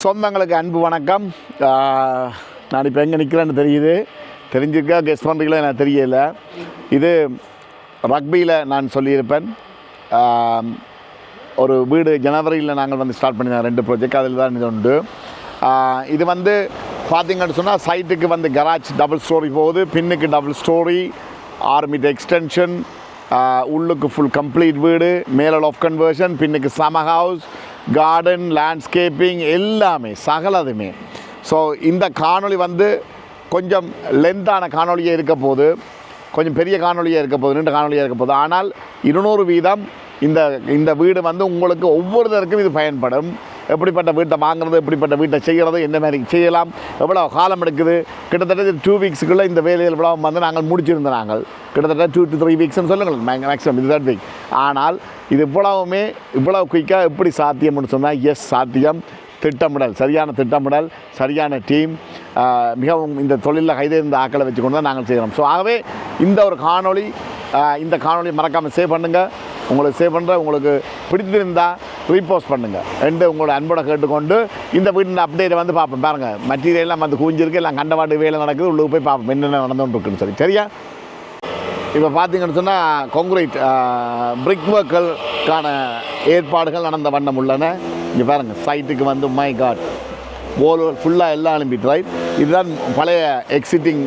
சொந்தங்களுக்கு அன்பு வணக்கம். நான் இப்போ எங்கே நிற்கிறேன்னு தெரிஞ்சிருக்கா கெஸ்ட் பண்ணுறீங்களா எனக்கு தெரியல. இது ரக்பியில் நான் சொல்லியிருப்பேன். ஒரு வீடு ஜனவரியில் நாங்கள் வந்து ஸ்டார்ட் பண்ணியிருந்தோம் 2 ப்ராஜெக்ட். அதில் தான் இது உண்டு. இது வந்து பார்த்திங்கன்னு சொன்னால் சைட்டுக்கு வந்து கராஜ் டபுள் ஸ்டோரி போகுது, பின்னுக்கு டபுள் ஸ்டோரி, 6 மீட்டர் எக்ஸ்டென்ஷன், உள்ளுக்கு ஃபுல் கம்ப்ளீட் வீடு, மேலே ஆஃப் கன்வர்ஷன், பின்னுக்கு சமர் ஹவுஸ், கார்டன், லேண்ட்ஸ்கேப்பிங் எல்லாமே சகலதுமே. ஸோ இந்த காணொளி வந்து கொஞ்சம் லென்த்தான காணொலியாக இருக்க போது, கொஞ்சம் பெரிய காணொலியாக இருக்க போது, நீண்ட காணொலியாக இருக்க போது. ஆனால் 200% இந்த வீடு வந்து உங்களுக்கு ஒவ்வொருத்தருக்கும் இது பயன்படும். எப்படிப்பட்ட வீட்டை வாங்குறது, எப்படிப்பட்ட வீட்டை செய்கிறது, எந்த மாதிரி செய்யலாம், எவ்வளோ காலம் எடுக்குது. கிட்டத்தட்ட 2 வீக்ஸுக்குள்ளே இந்த வேலையில் இவ்வளோ வந்து நாங்கள் முடிச்சிருந்தோம். நாங்கள் கிட்டத்தட்ட 2 to 3 வீக்ஸ்ன்னு சொல்லுங்கள் மேக்ஸிமம், இது 3 வீக். ஆனால் இது இவ்வளோ குயிக்காக எப்படி சாத்தியம்னு சொன்னால், எஸ் சாத்தியம். திட்டமிடல், சரியான திட்டமிடல், சரியான டீம், மிகவும் இந்த தொழிலில் கைதேர்ந்த ஆக்களை வச்சுக்கொண்டு தான் நாங்கள் செய்கிறோம். ஸோ ஆகவே இந்த காணொளி மறக்காமல் சேவ் பண்ணுங்கள். உங்களுக்கு பிடித்திருந்தால் ரீபோஸ்ட் பண்ணுங்கள் என்று உங்களோட அன்போட கேட்டுக்கொண்டு இந்த வீட்டின் அப்டேட்டை வந்து பார்ப்போம். பாருங்கள், மெட்டீரியல்லாம் வந்து குஞ்சிருக்கு, எல்லாம் கண்டவாட்டு வேலை நடக்குது. உள்ளுக்கு போய் பார்ப்போம் என்னென்ன நடந்துகிட்டு இருக்குன்னு சரியா. இப்போ பார்த்தீங்கன்னு சொன்னால் கான்கிரீட் பிரிக் ஒர்க்குக்கான ஏற்பாடுகள் நடந்த வண்ணம் உள்ளன. இங்கே பாருங்கள், சைட்டுக்கு வந்து மை காட் போல் ஃபுல்லாக எல்லாம் அனுப்பிட்டு ரைட். இதுதான் பழைய எக்ஸிட்டிங்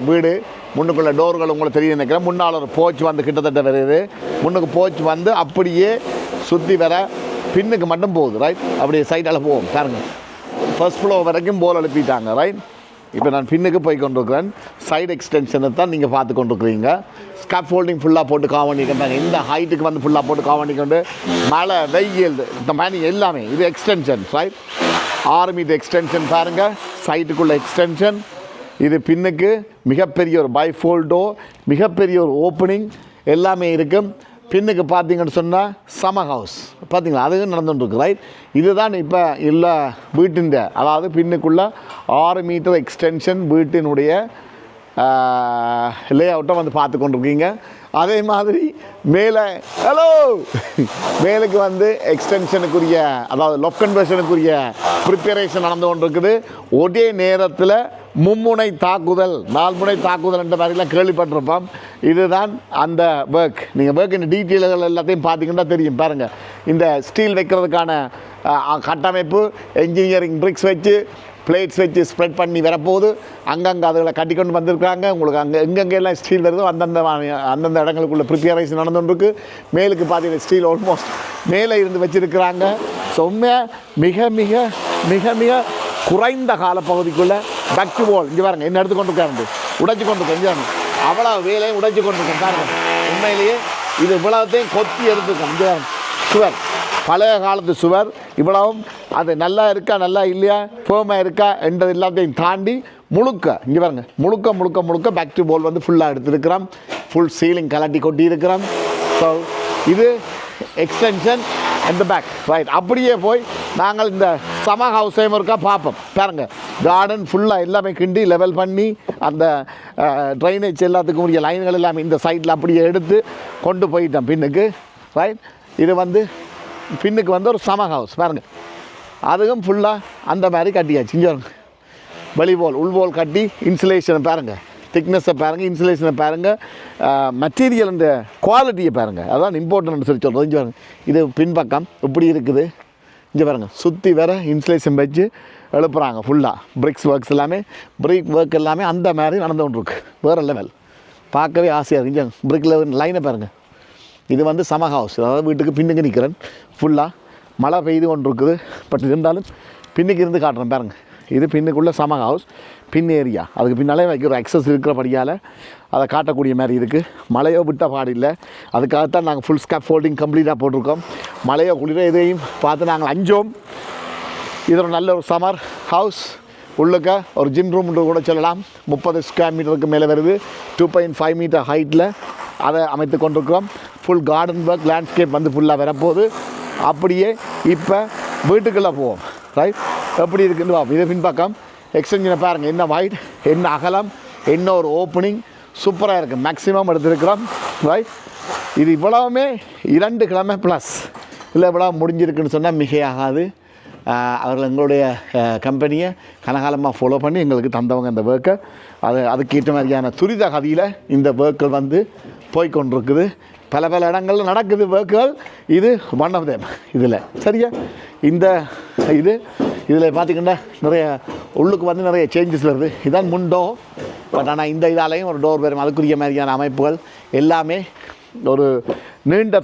வீடு. முன்னுக்குள்ள டோர்கள் உங்களுக்கு தெரியும் நினைக்கிறேன். முன்னால் ஒரு போச் வந்து கிட்டத்தட்ட வருது. முன்னுக்கு போச் வந்து அப்படியே சுற்றி வர பின்னுக்கு மட்டும் போகுது ரைட். அப்படியே சைட்டால் போகும் பாருங்கள். ஃபர்ஸ்ட் ஃப்ளோர் வரைக்கும் போல் எழுப்பிட்டாங்க ரைட். இப்போ நான் பின்னுக்கு போய் கொண்டிருக்கிறேன். சைடு எக்ஸ்டென்ஷனை தான் நீங்கள் பார்த்து கொண்டிருக்கிறீங்க. ஸ்கேப் ஃபோல்டிங் ஃபுல்லாக போட்டு காவணிக்கிட்டாங்க. இந்த ஹைட்டுக்கு வந்து ஃபுல்லாக போட்டு காவணிக்கொண்டு மழை வெயில் இந்த மாதிரி எல்லாமே இது எக்ஸ்டென்ஷன் ரைட். 6 மீட்டர் எக்ஸ்டென்ஷன் பாருங்கள், சைட்டுக்குள்ள எக்ஸ்டென்ஷன். இது பின்னுக்கு மிகப்பெரிய ஒரு பைஃபோல்டோ, மிகப்பெரிய ஒரு ஓப்பனிங் எல்லாமே இருக்கும். பின்னுக்கு பார்த்தீங்கன்னு சொன்னால் சமர் ஹவுஸ் பார்த்தீங்களா, அதுவும் நடந்துகிட்டு ரைட். இதுதான் இப்போ இல்லை வீட்டின், அதாவது பின்னுக்குள்ளே 6 மீட்டர் எக்ஸ்டென்ஷன் வீட்டினுடைய லே அவுட்டை வந்து பார்த்து கொண்டிருக்கீங்க. அதே மாதிரி மேலுக்கு வந்து எக்ஸ்டென்ஷனுக்குரிய, அதாவது லொஃப்ட் கன்வர்ஷனுக்குரிய ப்ரிப்பரேஷன் நடந்து கொண்டிருக்குது. ஒரே நேரத்தில் 3 முனை தாக்குதல் 4 முனை தாக்குதல் என்ற மாதிரிலாம் கேள்விப்பட்டிருப்போம். இதுதான் அந்த ஒர்க். நீங்கள் ஒர்க்கின் டீட்டெயில்கள் எல்லாத்தையும் பார்த்தீங்கன்னா தெரியும். பாருங்கள், இந்த ஸ்டீல் வைக்கிறதுக்கான கட்டமைப்பு, என்ஜினியரிங் பிரிக்ஸ் வச்சு, பிளேட்ஸ் வச்சு ஸ்ப்ரெட் பண்ணி வரப்போகுது. அங்கங்கே அதுகளை கட்டிக்கொண்டு வந்திருக்காங்க. உங்களுக்கு அங்கே எங்கெங்கெல்லாம் ஸ்டீல் வருதோ அந்தந்த இடங்களுக்குள்ள ப்ரிப்பரேஷன் நடந்துருக்கு. மேலுக்கு பார்த்தீங்கன்னா ஸ்டீல் ஆல்மோஸ்ட் மேலே இருந்து வச்சுருக்கிறாங்க. ஸோ உண்மையாக மிக மிக மிக மிக குறைந்த காலப்பகுதிக்குள்ளே பேக் டு வால். இங்கே பாருங்கள், என்ன எடுத்து கொண்டு இருக்காரு, உடைச்சி கொண்டு இருக்கேன். அவ்வளோ வேலையும் உடைச்சி கொண்டு இருக்கேன் பாருங்கள். உண்மையிலேயே இது இவ்வளோத்தையும் கொத்தி எடுத்துருக்கேன். இங்கே சுவர், பழைய காலத்து சுவர். இவ்வளவும் அது நல்லா இருக்கா நல்லா இல்லையா, ஃபேமாக இருக்கா என்றது எல்லாத்தையும் தாண்டி முழுக்க இங்கே பாருங்கள், முழுக்க பேக் டு வால் வந்து ஃபுல்லாக எடுத்துருக்கிறோம். ஃபுல் சீலிங் கலட்டி கொட்டி இருக்கிறோம். ஸோ இது எக்ஸ்டென்ஷன் அந்த பேக் ரைட். அப்படியே போய் நாங்கள் இந்த சமர் ஹவுஸையும் இருக்கா பார்ப்போம். பாருங்கள், கார்டன் ஃபுல்லாக எல்லாமே கிண்டி லெவல் பண்ணி அந்த ட்ரைனேஜ் எல்லாத்துக்கும் உரிய லைன்கள் எல்லாமே இந்த சைட்டில் அப்படியே எடுத்து கொண்டு போயிட்டோம் பின்னுக்கு ரைட். இது வந்து பின்னுக்கு வந்து ஒரு சமர் ஹவுஸ் பாருங்கள், அதுவும் ஃபுல்லாக அந்த மாதிரி கட்டியாச்சு. இங்கே வெளிவோல் உள்வோல் கட்டி இன்சுலேஷனை பாருங்கள், திக்னஸை பாருங்கள், இன்சுலேஷனை பாருங்கள், மெட்டீரியல் இந்த குவாலிட்டியை பாருங்கள். அதான் இம்பார்ட்டன்ட் சொல்லி சொல்கிறது. இங்கே பாருங்கள், இது பின்பக்கம் இப்படி இருக்குது. இங்கே பாருங்கள், சுற்றி வேறு இன்சுலேஷன் வச்சு எழுப்புறாங்க. ஃபுல்லாக பிரிக்ஸ் ஒர்க்ஸ் எல்லாமே, பிரிக் ஒர்க் எல்லாமே அந்த மாதிரி நடந்து கொண்டிருக்கு. வேறு லெவல், பார்க்கவே ஆசையாக இருக்குது. இங்கே பிரிக் லெவல் லைனை பாருங்கள். இது வந்து சமர் ஹவுஸ், அதாவது வீட்டுக்கு பின்னுக்கு நிற்கிறேன். ஃபுல்லாக மழை பெய்து கொண்டு இருக்குது. பட் இருந்தாலும் பின்னுக்கு இருந்து காட்டுறேன் பாருங்கள். இது பின்னுக்குள்ளே சமர் ஹவுஸ், பின் ஏரியா. அதுக்கு பின்னாலே வைக்கிற அக்சஸ் இருக்கிறபடியால் அதை காட்டக்கூடிய மாதிரி இருக்குது. மழையோ விட்ட பாடில்லை. அதுக்காகத்தான் நாங்கள் ஃபுல் ஸ்கேப் ஃபோல்டிங் கம்ப்ளீட்டாக போட்டிருக்கோம். மழையோ குளிரோ இதையும் பார்த்து நாங்கள் அஞ்சோம். இது ஒரு நல்ல ஒரு சமர் ஹவுஸ். உள்ளுக்க ஒரு ஜிம் ரூம் கூட சொல்லலாம். 30 ஸ்கொயர் மீட்டருக்கு மேலே வருது. 2.5 மீட்டர் ஹைட்டில் அதை அமைத்து கொண்டிருக்கிறோம். ஃபுல் கார்டன் ஒர்க், லேண்ட்ஸ்கேப் வந்து ஃபுல்லாக வரப்போகுது. அப்படியே இப்போ வீட்டுக்குள்ளே போவோம் ரைட். எப்படி இருக்குன்னு பார்ப்போம். இதை பின்பக்கம் எக்ஸ்டென்ஷனை பாருங்கள், என்ன வைட், என்ன அகலம், என்ன ஒரு ஓப்பனிங், சூப்பராக இருக்குது. மேக்ஸிமம் எடுத்துருக்கிறோம் ரைட். இது இவ்வளவுமே 2 கிழமை ப்ளஸ் இல்லை இவ்வளோ முடிஞ்சிருக்குன்னு சொன்னால் மிகையாகாது. அவர்கள் எங்களுடைய கம்பெனியை கனகாலமாக ஃபாலோ பண்ணி எங்களுக்கு தந்தவங்க இந்த ஒர்க்கை அதுக்கேற்ற மாதிரியான துரித கதியில் இந்த ஒர்க்குகள் வந்து போய்கொண்டிருக்குது. பல பல இடங்களில் நடக்குது ஒர்க்குகள். இது ஒன் ஆஃப் தேம். இதில் சரியா இந்த இதில் பார்த்திங்கன்னா நிறைய உள்ளுக்கு வந்து நிறைய சேஞ்சஸ் வருது. இதான் முண்டோ. பட் ஆனால் இந்த இதாலையும் ஒரு டோர் வரும். அதுக்குரிய மாதிரியான அமைப்புகள் எல்லாமே ஒரு நீண்ட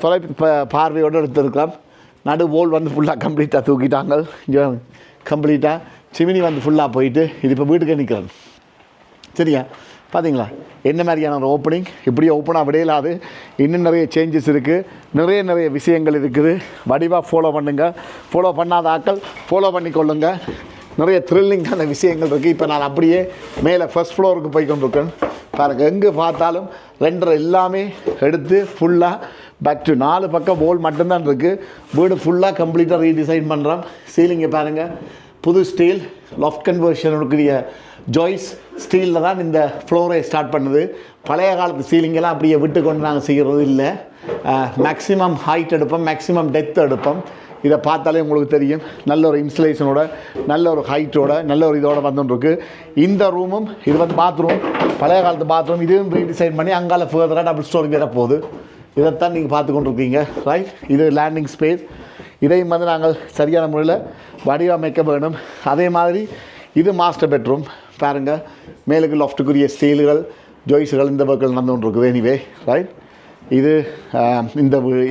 பார்வையோடு எடுத்திருக்கலாம். நடு போல் வந்து ஃபுல்லாக கம்ப்ளீட்டாக தூக்கிட்டாங்க. இங்கே கம்ப்ளீட்டாக சிமினி வந்து ஃபுல்லாக போயிட்டு இது இப்போ வீட்டுக்கே நிற்கிறேன். சரியா பார்த்தீங்களா என்ன மாதிரியான ஒரு ஓப்பனிங். இப்படியே ஓப்பனாக விடையிலாது. இன்னும் நிறைய சேஞ்சஸ் இருக்குது. நிறைய விஷயங்கள் இருக்குது. வடிவாக ஃபாலோ பண்ணுங்கள். ஃபாலோ பண்ணாத ஆக்கள் ஃபாலோ பண்ணிக்கொள்ளுங்க. நிறைய த்ரில்லிங்கான விஷயங்கள் இருக்குது. இப்போ நான் அப்படியே மேலே ஃபர்ஸ்ட் ஃப்ளோருக்கு போய் கொண்டிருக்கேன். பாருங்கள் எங்கே பார்த்தாலும் ரெண்டரை எல்லாமே எடுத்து ஃபுல்லாக பேக் டு 4 பக்கம் போல் மட்டும்தான் இருக்குது. வீடு ஃபுல்லாக கம்ப்ளீட்டாக ரீடிசைன் பண்ணுறோம். சீலிங்கை பாருங்கள் புது ஸ்டீல் லாஃப்ட் கன்வர்ஷனுக்குரிய ஜாய்ஸ் ஸ்டீலில் தான் இந்த ஃப்ளோரை ஸ்டார்ட் பண்ணுது. பழைய காலத்து சீலிங்கெல்லாம் அப்படியே விட்டு கொண்டு நாங்கள் செய்கிறது இல்லை. மேக்ஸிமம் ஹைட் எடுப்போம், மேக்ஸிமம் டெப்த் எடுப்போம். இதை பார்த்தாலே உங்களுக்கு தெரியும். நல்ல ஒரு இன்ஸ்டலேஷனோட நல்ல ஒரு ஹைட்டோட நல்ல ஒரு இதோட வந்துருக்கு. இந்த ரூமும் இது வந்து பாத்ரூம், பழைய காலத்து பாத்ரூம். இதுவும் ரீடிசைன் பண்ணி அங்கால ஃபர்தராக டபுள் ஸ்டோரி வேற போகுது. இதைத்தான் நீங்கள் பார்த்து கொண்டிருக்கீங்க. ரைட், இது லேண்டிங் ஸ்பேஸ். இதையும் வந்து நாங்கள் சரியான முறையில் வடிவமைக்க வேணும். அதே மாதிரி இது மாஸ்டர் பெட்ரூம். பாருங்கள் மேலுக்கு லாஃப்ட்டுக்குரிய ஸ்டீல்கள் ஜோய்ஸுகள் இந்த பக்கம் நடந்து கொண்டிருக்குது. எனிவே ரைட், இது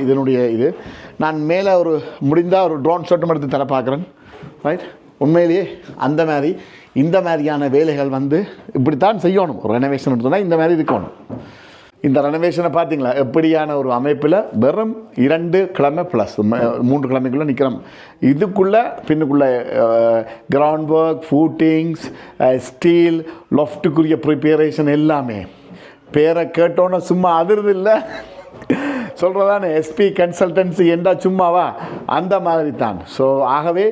இதனுடைய இது நான் மேலே ஒரு முடிந்தால் ஒரு ட்ரோன் ஷாட்டும் எடுத்து தர பார்க்குறேன். ரைட், உண்மையிலேயே அந்த மாதிரி இந்த மாதிரியான வேலைகள் வந்து இப்படித்தான் செய்யணும். ஒரு ரெனோவேஷன் எடுத்தோன்னா இந்த மாதிரி இருக்கணும். இந்த ரெனோவேஷனை பார்த்தீங்களா எப்படியான ஒரு அமைப்பில் வெறும் 2 கிழமை ப்ளஸ் 3 கிழமைக்குள்ளே நிற்கிறோம். இதுக்குள்ளே பின்னுக்குள்ளே கிரவுண்ட் ஒர்க், ஃபூட்டிங்ஸ், ஸ்டீல், லொஃப்ட்டுக்குரிய ப்ரிப்பேரேஷன் எல்லாமே பேரை கேட்டோன்னே சும்மா அதிர்து இல்லை சொல்கிறதானே. எஸ்பி கன்சல்டன்சி என்றா சும்மாவா அந்த மாதிரி தான். ஸோ ஆகவே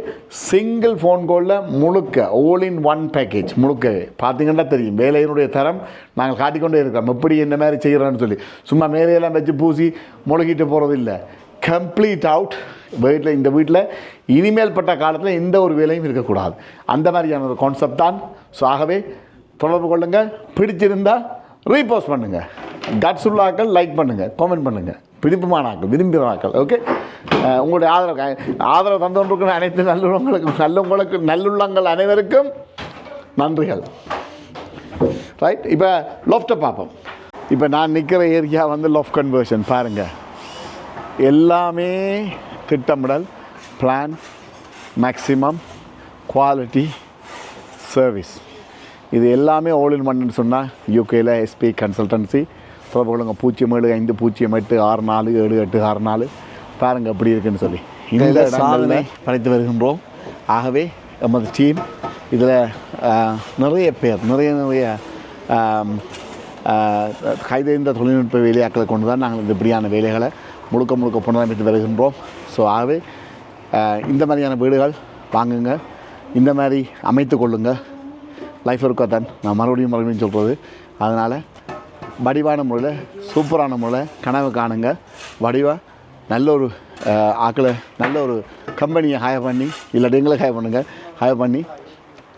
சிங்கிள் ஃபோன் காலில் முழுக்க ஆல் இன் ஒன் பேக்கேஜ் முழுக்க பார்த்திங்கன்னா தெரியும் வேலையினுடைய தரம் நாங்கள் காட்டிக்கொண்டே இருக்கிறோம். எப்படி என்ன மாதிரி செய்கிறோன்னு சொல்லி சும்மா மேலையெல்லாம் வச்சு பூசி முழுகிட்டு போகிறது இல்லை. கம்ப்ளீட் அவுட் வீட்டில். இந்த வீட்டில் இனிமேல் பட்ட காலத்தில் எந்த ஒரு வேலையும் இருக்கக்கூடாது. அந்த மாதிரியான ஒரு கான்செப்ட் தான். ஸோ ஆகவே தொடர்பு கொள்ளுங்கள். பிடிச்சிருந்தால் ரீபோஸ்ட் பண்ணுங்கள். கட்ஸ் உள்ள ஆக்கள் லைக் பண்ணுங்கள், காமெண்ட் பண்ணுங்கள். விருப்பமான ஆக்கள், விரும்புகிற ஆக்கள் ஓகே. உங்களுடைய ஆதரவு தந்து கொண்டிருக்கிற அனைத்து நல்லுள்ளங்கள் அனைவருக்கும் நன்றிகள். ரைட், இப்போ லொஃப்ட்டை பார்ப்போம். இப்போ நான் நிற்கிற ஏரியா வந்து லொஃப்ட் கன்வர்ஷன். பாருங்கள் எல்லாமே திட்டமிடல், பிளான், மேக்ஸிமம் குவாலிட்டி, சர்வீஸ். இது எல்லாமே ஆல் இன் ஒன்னு சொன்னால் யூகேயில் எஸ்பி கன்சல்டன்சி. தொடர்பு கொள்ளுங்க 07 5 08 64 78 64. பாருங்கள் எப்படி இருக்குன்னு சொல்லி இந்த சாதனை படைத்து வருகின்றோம். ஆகவே நமது டீம் இதில் நிறைய பேர் நிறைய கைதேர்ந்த தொழில்நுட்ப வேலையாக்களை கொண்டு தான் நாங்கள் இந்த இப்படியான வேலைகளை முழுக்க புனரமைத்து வருகின்றோம். ஸோ ஆகவே இந்த மாதிரியான வீடுகள் வாங்குங்க, இந்த மாதிரி அமைத்து கொள்ளுங்கள். லைஃப் இருக்கா தான் நான் மறுபடியும் சொல்கிறது. அதனால் வடிவான முறையில் சூப்பரான முறையில் கனவு காணுங்க. வடிவாக நல்ல ஒரு ஆக்களை நல்ல ஒரு கம்பெனியை ஹயர் பண்ணி இல்லாட்டி எங்களை ஹயர் பண்ணி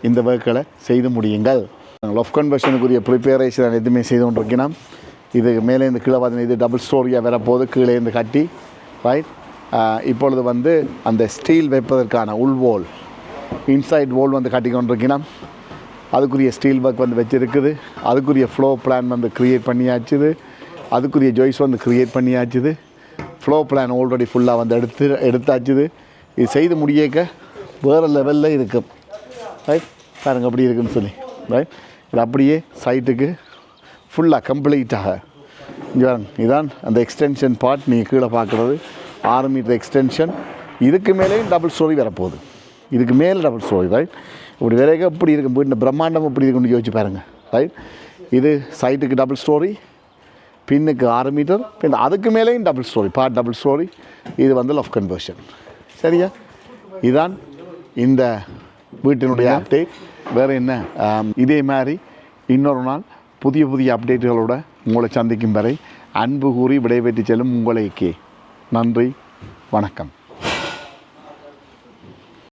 இந்த ஒர்க்குகளை செய்து முடியுங்கள். லொஃப்ட் கன்வர்ஷனுக்குரிய ப்ரிப்பேரேஷன் எதுவுமே செய்து கொண்டிருக்கணும். இது மேலேருந்து கீழே பார்த்தீங்கன்னா இது டபுள் ஸ்டோரியாக வரப்போகுது. கீழேருந்து கட்டி ரைட். இப்பொழுது வந்து அந்த ஸ்டீல் வைப்பதற்கான உள்வோல் இன்சைட் வோல் வந்து கட்டி கொண்டிருக்கணும். அதுக்குரிய ஸ்டீல் ஒர்க் வந்து வச்சுருக்குது. அதுக்குரிய ஃப்ளோ பிளான் வந்து க்ரியேட் பண்ணியாச்சுது. அதுக்குரிய ஜாய்ஸ் வந்து க்ரியேட் பண்ணியாச்சுது. ஃப்ளோ பிளான் ஆல்ரெடி ஃபுல்லாக வந்து எடுத்தாச்சுது. இது செய்து முடியக்க வேறு லெவலில் இருக்கும். ரைட், பாருங்கள் அப்படி இருக்குன்னு சொல்லி ரைட். இது அப்படியே சைட்டுக்கு ஃபுல்லாக கம்ப்ளீட்டாக இங்கே இதான் அந்த எக்ஸ்டென்ஷன் பார்ட். நீங்கள் கீழே பார்க்குறது 6 மீட்டர் எக்ஸ்டென்ஷன். இதுக்கு மேலேயும் டபுள் ஸ்டோரி வரப்போகுது. இதுக்கு மேலே டபுள் ஸ்டோரி ரைட். இப்படி வேலைக்கு எப்படி இருக்கும் வீட்டில் பிரம்மாண்டம் எப்படி இருக்குன்னு யோசிச்சு பாருங்கள் ரைட். இது சைட்டுக்கு டபுள் ஸ்டோரி, பின்னுக்கு 6 மீட்டர், பின் அதுக்கு மேலேயும் double story part double story. இது வந்து லொஃப்ட் கன்வர்ஷன். சரியா, இதுதான் இந்த வீட்டினுடைய அப்டேட். வேறு என்ன, இதே மாதிரி இன்னொரு நாள் புதிய அப்டேட்டுகளோட உங்களை சந்திக்கும் வரை அன்பு கூறி விடைபெற்று செல்லும் உங்களுக்கே நன்றி, வணக்கம்.